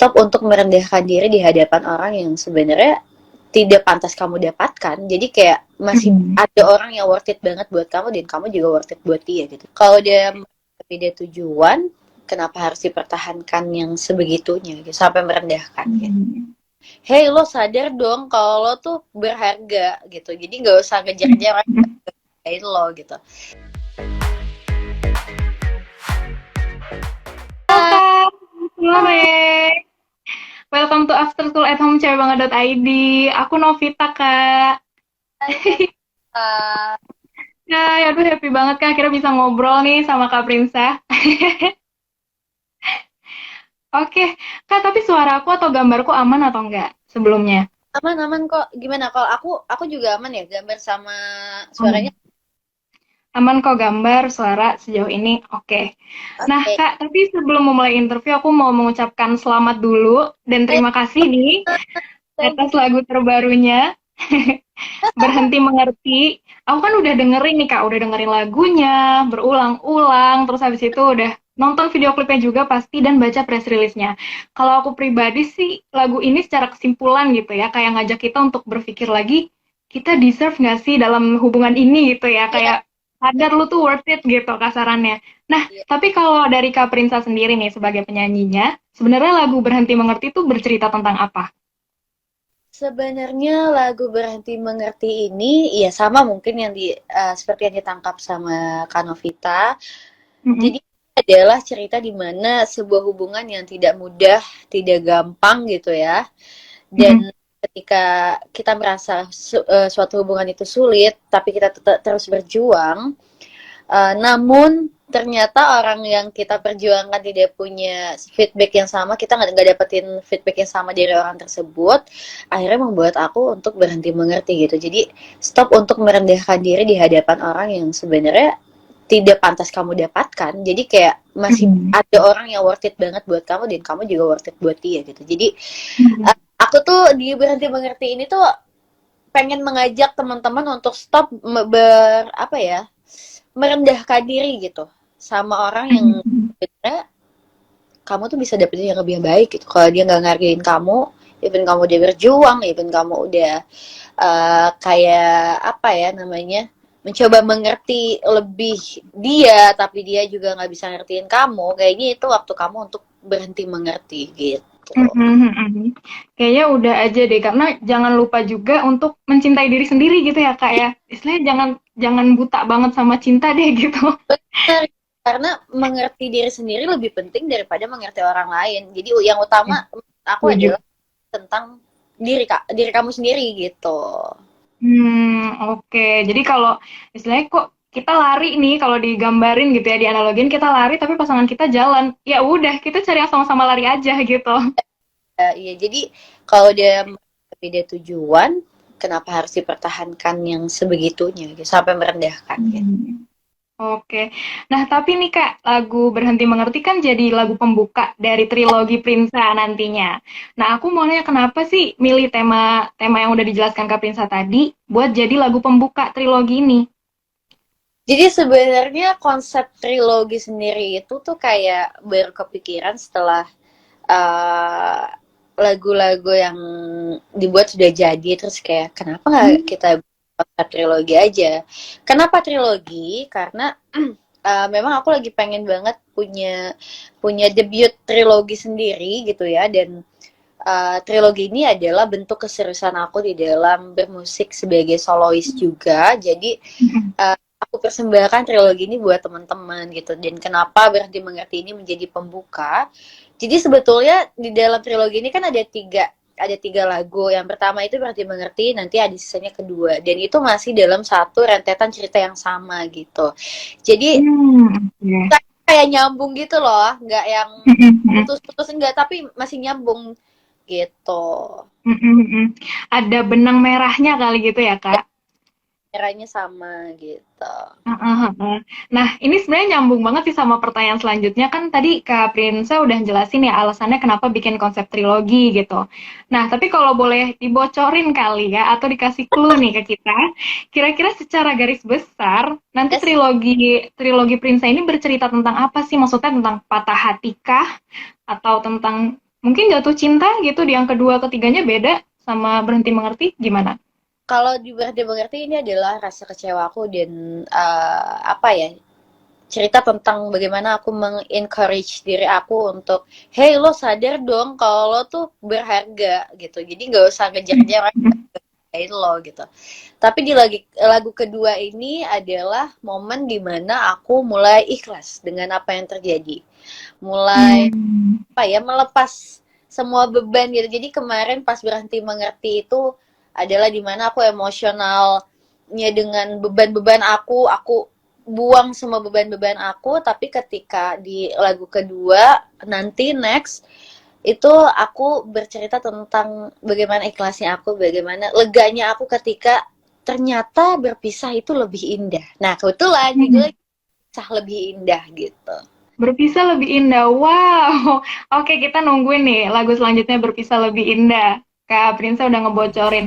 stop untuk merendahkan diri di hadapan orang yang sebenarnya tidak pantas kamu dapatkan. Jadi kayak masih ada orang yang worth it banget buat kamu dan kamu juga worth it buat dia gitu. Kalau dia beda tujuan, kenapa harus dipertahankan yang sebegitunya gitu, sampai merendahkan gitu. Hey, lo sadar dong kalau lo tuh berharga gitu. Jadi nggak usah ngejar-ngejar orang yang ngehargain lo gitu. Halo Kak, sore. Welcome to After School at Home cewekbanget.id. Aku Novita, Kak. Hai Kak. Hai, aduh happy banget Kak, akhirnya bisa ngobrol nih sama Kak Prinsa. Oke, Kak, tapi suara aku atau gambarku aman atau enggak sebelumnya? Aman-aman kok. Gimana kalau aku juga aman ya gambar sama suaranya? Aman. Aman kok gambar, suara sejauh ini oke. Nah Oke. Kak, tapi sebelum memulai interview aku mau mengucapkan selamat dulu dan Hai, terima kasih nih thank atas you. lagu terbarunya. Berhenti mengerti. Aku kan udah dengerin nih Kak, udah dengerin lagunya berulang-ulang, terus habis itu udah nonton video klipnya juga pasti dan baca press release-nya. Kalau aku pribadi sih lagu ini secara kesimpulan gitu ya, kayak ngajak kita untuk berpikir lagi, kita deserve nggak sih dalam hubungan ini gitu ya, Iya, kayak sadar lu tuh worth it gitu kasarannya. Nah, iya. tapi kalau dari Kak Prinsa sendiri nih sebagai penyanyinya, sebenarnya lagu Berhenti Mengerti itu bercerita tentang apa? Sebenarnya lagu Berhenti Mengerti ini ya sama mungkin yang seperti yang ditangkap sama Kanovita. Mm-mm. Jadi adalah cerita di mana sebuah hubungan yang tidak mudah, tidak gampang gitu ya. Dan Mm-mm. ketika kita merasa suatu hubungan itu sulit, tapi kita tetap terus berjuang, namun ternyata orang yang kita perjuangkan tidak punya feedback yang sama, kita nggak dapetin feedback yang sama dari orang tersebut, akhirnya membuat aku untuk berhenti mengerti gitu. Jadi stop untuk merendahkan diri di hadapan orang yang sebenarnya tidak pantas kamu dapatkan. Jadi kayak masih Mm-mm. ada orang yang worth it banget buat kamu dan kamu juga worth it buat dia gitu. Jadi Mm-mm. aku tuh di berhenti mengerti ini tuh pengen mengajak teman-teman untuk stop apa ya, merendahkan diri gitu sama orang yang Mm-mm. sebenarnya kamu tuh bisa dapetin yang lebih baik gitu. Kalau dia nggak ngargain kamu, even kamu udah berjuang, even kamu udah kayak apa ya namanya, mencoba mengerti lebih dia, tapi dia juga nggak bisa ngertiin kamu. Kayaknya itu waktu kamu untuk berhenti mengerti gitu. Mhm, mhm. Kayaknya udah aja deh, karena jangan lupa juga untuk mencintai diri sendiri gitu ya Kak ya. Istilahnya jangan jangan buta banget sama cinta deh gitu. Benar, karena mengerti diri sendiri lebih penting daripada mengerti orang lain. Jadi yang utama aku Setuju. adalah tentang diri kamu sendiri gitu. Oke. Jadi kalau istilahnya kok kita lari nih, kalau digambarin gitu ya, dianalogin kita lari tapi pasangan kita jalan. Ya udah, kita cari yang sama-sama lari aja gitu. Iya, jadi kalau dia beda tujuan, kenapa harus dipertahankan yang sebegitunya gitu, sampai merendahkan gitu. Hmm. Oke. Nah, tapi nih Kak, lagu Berhenti Mengerti kan jadi lagu pembuka dari trilogi Prinsa nantinya. Nah, aku mau nanya kenapa sih milih tema yang udah dijelaskan Kak Prinsa tadi buat jadi lagu pembuka trilogi ini? Jadi sebenarnya konsep trilogi sendiri itu tuh kayak baru kepikiran setelah eh, lagu-lagu yang dibuat sudah jadi, terus kayak kenapa nggak Hmm. kita buat trilogi aja. Kenapa trilogi? Karena memang aku lagi pengen banget punya punya debut trilogi sendiri gitu ya, dan trilogi ini adalah bentuk keseriusan aku di dalam bermusik sebagai solois juga. Jadi aku persembahkan trilogi ini buat teman-teman gitu. Dan kenapa Berhenti Mengerti ini menjadi pembuka? Jadi sebetulnya di dalam trilogi ini kan ada tiga lagu. Yang pertama itu Berhenti Mengerti, nanti ada sisanya kedua. Dan itu masih dalam satu rentetan cerita yang sama gitu. Jadi Oke. kayak nyambung gitu loh, nggak yang putus-putus, enggak, tapi masih nyambung gitu. Ada benang merahnya kali gitu ya, Ya, Kak? caranya sama gitu. Heeh, heeh. Nah, ini sebenarnya nyambung banget sih sama pertanyaan selanjutnya. Kan tadi Kak Prinsa udah jelasin ya alasannya kenapa bikin konsep trilogi gitu. Nah, tapi kalau boleh dibocorin kali ya, atau dikasih clue nih ke kita, kira-kira secara garis besar, nanti Yes. trilogi trilogi Prinsa ini bercerita tentang apa sih? Maksudnya tentang patah hati kah? Atau tentang Mungkin jatuh cinta gitu di yang kedua ketiganya beda sama berhenti mengerti gimana? Kalau di Berhenti Mengerti ini adalah rasa kecewaku dan apa ya, cerita tentang bagaimana aku meng-encourage diri aku untuk, hey lo sadar dong kalau lo tuh berharga gitu. Jadi nggak usah ngejar-ngejar orang lain lo gitu. Tapi di lagu kedua ini adalah momen dimana aku mulai ikhlas dengan apa yang terjadi. Mulai Hmm. apa ya, melepas semua beban gitu. Jadi kemarin pas Berhenti Mengerti itu adalah dimana aku emosionalnya dengan beban-beban aku buang semua beban-beban aku, tapi ketika di lagu kedua nanti next itu aku bercerita tentang bagaimana ikhlasnya aku, bagaimana leganya aku ketika ternyata berpisah itu lebih indah. Nah, kebetulan judulnya Kisah Lebih Indah gitu. Berpisah lebih indah. Wow. Oke, kita nungguin nih lagu selanjutnya Berpisah Lebih Indah. Kak Prinsa udah ngebocorin.